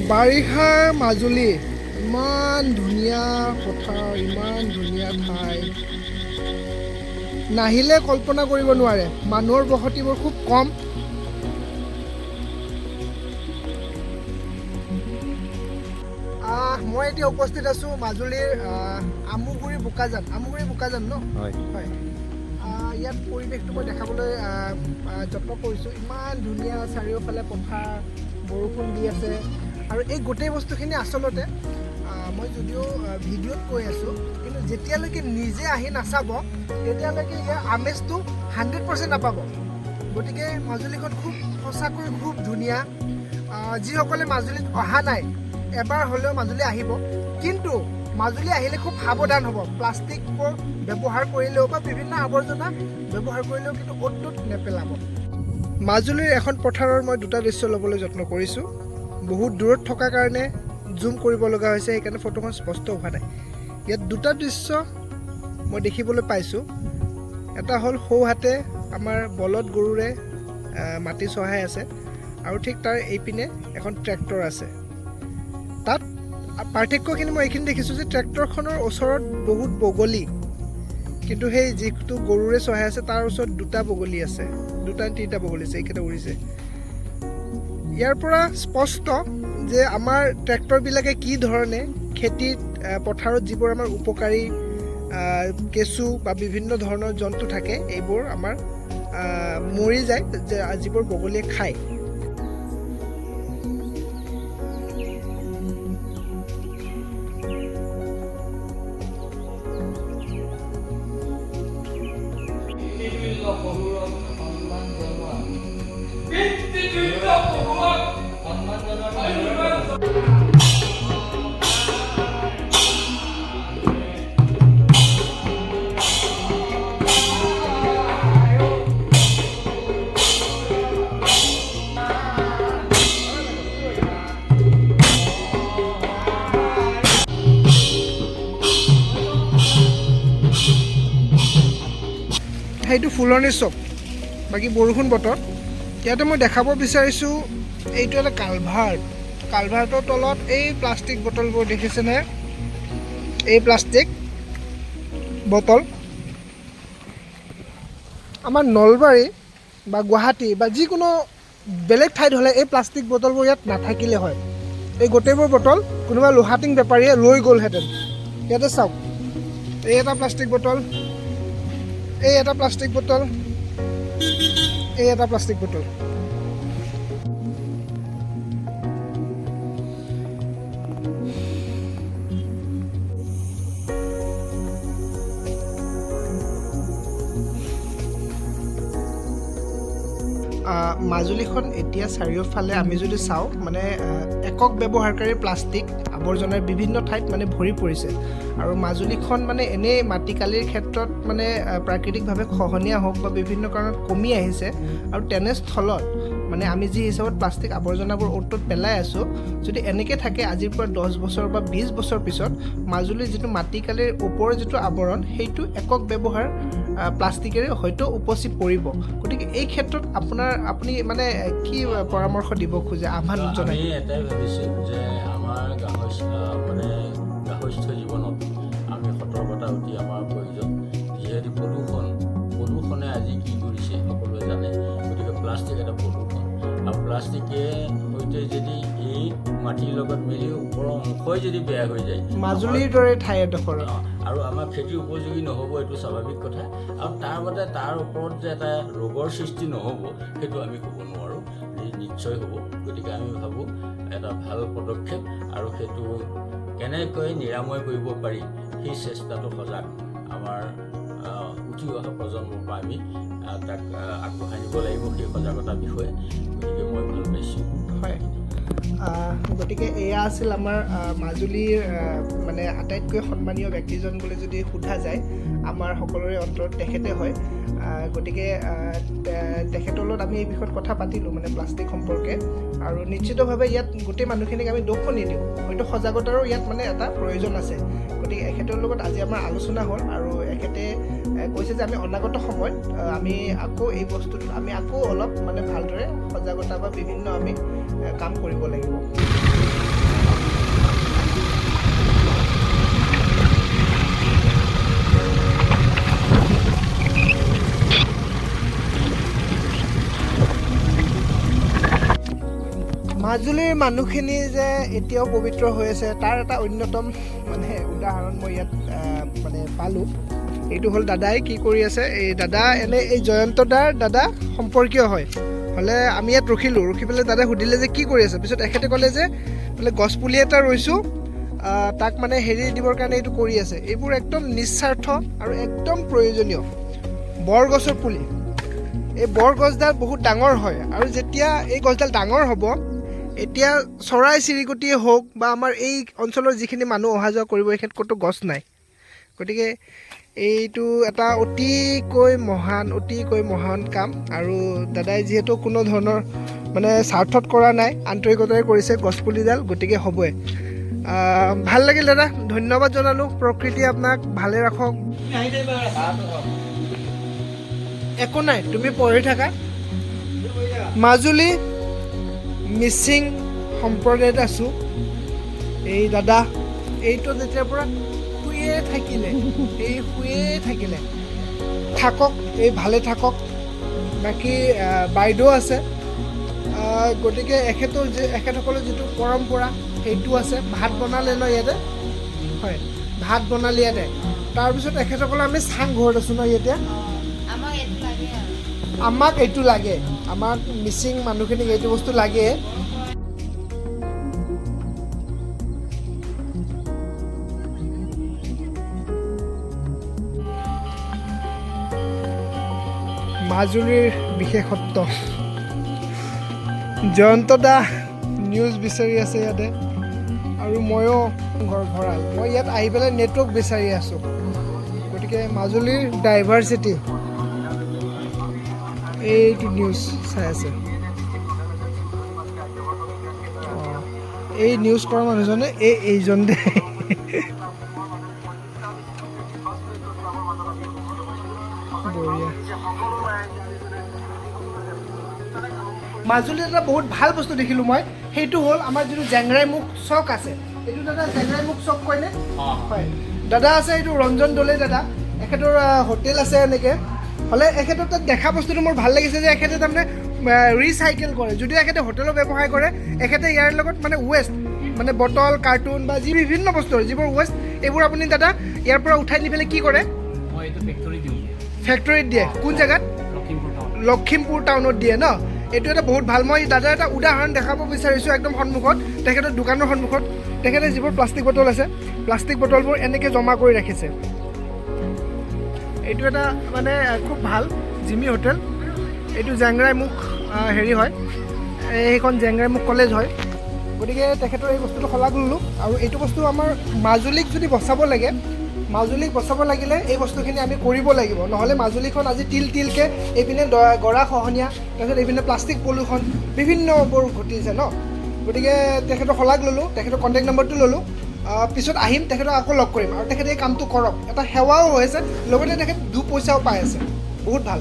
বাৰিষাৰ মাজুলী ইমান ধুনীয়া পথাৰ, ইমান ধুনীয়া ঠাই, নাহিলে কল্পনা কৰিব নোৱাৰে। মানুহৰ বসতিবোৰ খুব কম। মই এতিয়া উপস্থিত আছোঁ মাজুলীৰ আমুগুৰি বোকাজান ন? হয়। ইয়াত পৰিৱেশটো মই দেখাবলৈ যত্ন কৰিছোঁ। ইমান ধুনীয়া, চাৰিওফালে পথাৰ, বৰষুণ দি আছে। আৰু এই গোটেই বস্তুখিনি আচলতে মই যদিও ভিডিঅ'ত কৈ আছোঁ, কিন্তু যেতিয়ালৈকে নিজে আহি নাচাব তেতিয়ালৈকে ইয়াৰ আমেজটো 100% নাপাব। গতিকে মাজুলীখন খুব সঁচাকৈ খুব ধুনীয়া। যিসকলে মাজুলীত অহা নাই, এবাৰ হ'লেও মাজুলী আহিব। কিন্তু মাজুলী আহিলে খুব সাৱধান হ'ব। প্লাষ্টিকবোৰ ব্যৱহাৰ কৰিলেও বা বিভিন্ন আৱৰ্জনা ব্যৱহাৰ কৰিলেও কিন্তু অ'ত ত'ত নেপেলাব। মাজুলীৰ এখন পথাৰৰ মই দুটা দৃশ্য ল'বলৈ যত্ন কৰিছোঁ। বহুত দূৰত থকাৰ কাৰণে জুম কৰিব লগা হৈছে, সেইকাৰণে ফটোখন স্পষ্ট হোৱা নাই। ইয়াত দুটা দৃশ্য মই দেখিবলৈ পাইছোঁ। এটা হ'ল সোঁহাতে আমাৰ বলদ গৰুৰে মাটি চহাই আছে, আৰু ঠিক তাৰ এইপিনে এখন ট্ৰেক্টৰ আছে। তাত পাৰ্থক্যখিনি মই এইখিনি দেখিছোঁ যে ট্ৰেক্টৰখনৰ ওচৰত বহুত বগলী, কিন্তু সেই যিটো গৰুৰে চহাই আছে তাৰ ওচৰত দুটা বগলী আছে, দুটা তিনিটা বগলী আছে, এইকেইটা উৰিছে। ইয়াৰ পৰা স্পষ্ট যে আমাৰ ট্ৰেক্টৰবিলাকে কি ধৰণে খেতিত পথাৰত যিবোৰ আমাৰ উপকাৰী কেঁচু বা বিভিন্ন ধৰণৰ জন্তু থাকে, এইবোৰ আমাৰ মৰি যায়, যে যিবোৰ বগলীয়ে খায়। সেইটো ফুলনি চব, বাকী বৰষুণ বতৰ। ইয়াতে মই দেখাব বিচাৰিছোঁ এইটো এটা কালভাৰ্টৰ তলত এই প্লাষ্টিক বটলবোৰ দেখিছেনে? এই প্লাষ্টিক বটল আমাৰ নলবাৰী বা গুৱাহাটী বা যিকোনো বেলেগ ঠাইত হ'লে এই প্লাষ্টিক বটলবোৰ ইয়াত নাথাকিলে হয়। এই গোটেইবোৰ বটল কোনোবা লোহাটিং বেপাৰীয়ে লৈ গ'লহেঁতেন। ইয়াতে চাওক, এই এটা প্লাষ্টিক বটল, এই এটা প্লাষ্টিক বটল, এই এটা প্লাষ্টিক বটল। মাজুলীখন এতিয়া চাৰিওফালে আমি যদি চাওঁ, মানে একক ব্যৱহাৰকাৰী প্লাষ্টিক আৱৰ্জনাৰ বিভিন্ন ঠাইত মানে ভৰি পৰিছে। আৰু মাজুলীখন মানে এনেই মাটিকালিৰ ক্ষেত্ৰত মানে প্ৰাকৃতিকভাৱে খহনীয়া হওক বা বিভিন্ন কাৰণত কমি আহিছে। আৰু তেনেস্থলত মানে আমি যি হিচাপত প্লাষ্টিক আৱৰ্জনাবোৰ অ'ত ত'ত পেলাই আছোঁ, যদি এনেকৈ থাকে আজিৰ পৰা 10 বছৰ বা 20 বছৰ পিছত মাজুলীৰ যিটো মাটিকালিৰ ওপৰৰ যিটো আৱৰণ, সেইটো একক ব্যৱহাৰ প্লাষ্টিকেৰে হয়তো উপচি পৰিব। গতিকে এই ক্ষেত্ৰত আপুনি মানে কি পৰামৰ্শ দিব খোজে, আহ্বান জনাই? আমি এটাই ভাবিছোঁ যে আমাৰ গাহস্থ জীৱনত আমি সতৰ্কতা অতি আমাৰ প্ৰয়োজন। যিহেতু প্ৰদূষণে আজি কি কৰিছে সকলোৱে জানে। গতিকে প্লাষ্টিক এটা প্ৰদূষণ, আৰু প্লাষ্টিকে সৈতে যদি এই মাটিৰ লগত মিলি ওপৰৰ অংশই যদি বেয়া হৈ যায়, মাজুলীৰ দৰে ঠাই এডোখৰ আৰু আমাৰ খেতিৰ উপযোগী নহ'ব, এইটো স্বাভাৱিক কথা। আৰু তাৰ ওপৰত যে এটা ৰোগৰ সৃষ্টি নহ'ব, সেইটো আমি ক'ব নোৱাৰোঁ, নিশ্চয় হ'ব। গতিকে আমি ভাবোঁ এটা ভাল পদক্ষেপ, আৰু সেইটো কেনেকৈ নিৰাময় কৰিব পাৰি সেই চেষ্টাটো সজাগ আমাৰ উঠি অহা প্ৰজন্মৰ পৰা আমি তাক আগবঢ়াই নিব লাগিব, সেই সজাগতাৰ বিষয়ে। গতিকে মই ভাল পাইছোঁ। হয়, গতিকে এয়া আছিল আমাৰ মাজুলীৰ মানে আটাইতকৈ সন্মানীয় ব্যক্তিজন বুলি যদি সোধা যায় আমাৰ সকলোৰে অন্তৰত তেখেতে হয়। গতিকে তেখেতৰ লগত আমি এই বিষয়ত কথা পাতিলোঁ মানে প্লাষ্টিক সম্পৰ্কে, আৰু নিশ্চিতভাৱে ইয়াত গোটেই মানুহখিনিক আমি দোষো নিদিওঁ, হয়তো সজাগতাৰো ইয়াত মানে এটা প্ৰয়োজন আছে। গতিকে এখেতৰ লগত আজি আমাৰ আলোচনা হ'ল, আৰু এখেতে কৈছে যে আমি অনাগত সময়ত আমি আকৌ এই বস্তুটো আমি আকৌ অলপ মানে ভালদৰে সজাগতা বা বিভিন্ন আমি কাম কৰিব লাগিব। মাজুলীৰ মানুহখিনি যে এতিয়াও পবিত্ৰ হৈ আছে তাৰ এটা অন্যতম মানে উদাহৰণ মই ইয়াত মানে পালোঁ। এইটো হ'ল দাদাই কি কৰি আছে। এই দাদা এনে এই জয়ন্তদাৰ দাদা সম্পৰ্কীয় হ'লে আমি ইয়াত ৰখি পেলাই দাদাই সুধিলে যে কি কৰি আছে। পিছত এখেতে ক'লে যে বোলে গছপুলি এটা ৰুইছোঁ, তাক মানে হেৰি দিবৰ কাৰণে এইটো কৰি আছে। এইবোৰ একদম নিস্বাৰ্থ আৰু একদম প্ৰয়োজনীয় বৰগছৰ পুলি। এই বৰগছডাল বহুত ডাঙৰ হয়, আৰু যেতিয়া এই গছডাল ডাঙৰ হ'ব এতিয়া চৰাই চিৰিকটিয়ে হওক বা আমাৰ এই অঞ্চলৰ যিখিনি মানুহ অহা যোৱা কৰিব এইখিনিত ক'তো গছ নাই। গতিকে এইটো এটা অতিকৈ মহান কাম, আৰু দাদাই যিহেতু কোনো ধৰণৰ মানে স্বাৰ্থত কৰা নাই, আন্তৰিকতাৰে কৰিছে গছপুলিডাল, গতিকে হ'বই। ভাল লাগিল দাদা, ধন্যবাদ জনালোঁ। প্ৰকৃতিয়ে আপোনাক ভালে ৰাখক। একো নাই, তুমি পঢ়ি থাকা। মাজুলী মিচিং সম্প্ৰদায়ত আছোঁ। এই দাদা এইটো যেতিয়াৰ পৰা শুয়ে থাকিলে থাকক, এই ভালে থাকক। বাকী বাইদেউ আছে, গতিকে এখেতসকলৰ যিটো পৰম্পৰা সেইটো আছে। ভাত বনালে ন ইয়াতে, হয় ভাত বনালে ইয়াতে। তাৰপিছত এখেতসকলে আমি চাং ঘৰত আছোঁ ন ইয়াতে। আমাক এইটো লাগে, আমাক মিচিং মানুহখিনিক এইটো বস্তু লাগে। মাজুলীৰ বিশেষত্ব। জয়ন্তদা নিউজ বিচাৰি আছে ইয়াতে, আৰু ময়ো ভঁৰাল। মই ইয়াত আহি পেলাই নেটৱৰ্ক বিচাৰি আছোঁ। গতিকে মাজুলীৰ ডাইভাৰ্চিটি এইটো নিউজ চাই আছে। এই নিউজ কৰা মানুহজনে এইজন দে। বঢ়িয়া। মাজুলীত এটা বহুত ভাল বস্তু দেখিলোঁ মই, সেইটো হ'ল আমাৰ যিটো জেংৰাই মুখ চক আছে। এইটো দাদা জেংৰাই মুখ চক কয়নে? হয়, দাদা আছে এইটো ৰঞ্জন দলে দাদা, এখেতৰ হোটেল আছে এনেকৈ। হ'লে এখেতৰ তাত দেখা বস্তুটো মোৰ ভাল লাগিছে যে এখেতে তাৰমানে ৰিচাইকেল কৰে। যদিও এখেতে হোটেলৰ ব্যৱসায় কৰে, এখেতে ইয়াৰ লগত মানে ৱেষ্ট মানে বটল কাৰ্টুন বা যি বিভিন্ন বস্তু যিবোৰ ৱেষ্ট, এইবোৰ আপুনি দাদা ইয়াৰ পৰা উঠাই নি পেলাই কি কৰে? মই এইটো ফেক্টৰী দিওঁ। ফেক্টৰীত দিয়ে? কোন জেগাত? লখিমপুৰ টাউনত দিয়ে ন? এইটো এটা বহুত ভাল। মই দাদাৰ এটা উদাহৰণ দেখাব বিচাৰিছোঁ একদম সন্মুখত, তেখেতৰ দোকানৰ সন্মুখত। তেখেতে যিবোৰ প্লাষ্টিক বটল আছে, প্লাষ্টিক বটলবোৰ এনেকৈ জমা কৰি ৰাখিছে। এইটো এটা মানে খুব ভাল জিমি হোটেল। এইটো জেংৰাই মুখ হেৰি হয়, এইখন জেংৰাই মুখ কলেজ হয়। গতিকে তেখেতৰ এই বস্তুটো শলাগ ল'লোঁ। আৰু এইটো বস্তু আমাৰ মাজুলীক যদি বচাব লাগে, মাজুলীক বচাব লাগিলে এই বস্তুখিনি আমি কৰিব লাগিব। নহ'লে মাজুলীখন আজি তিলকৈ এইপিনে গৰা খহনীয়া, তাৰপিছত এইপিনে প্লাষ্টিক পলিউশ্যন বিভিন্নবোৰ ঘটিছে ন। গতিকে তেখেতৰ শলাগ ল'লোঁ, তেখেতৰ কণ্টেক্ট নম্বৰটো ল'লোঁ। পিছত আহিম, তেখেতক আকৌ লগ কৰিম, আৰু তেখেতে এই কামটো কৰক। এটা সেৱাও হৈ আছে, লগতে তেখেত 2 পইচাও পাই আছে। বহুত ভাল।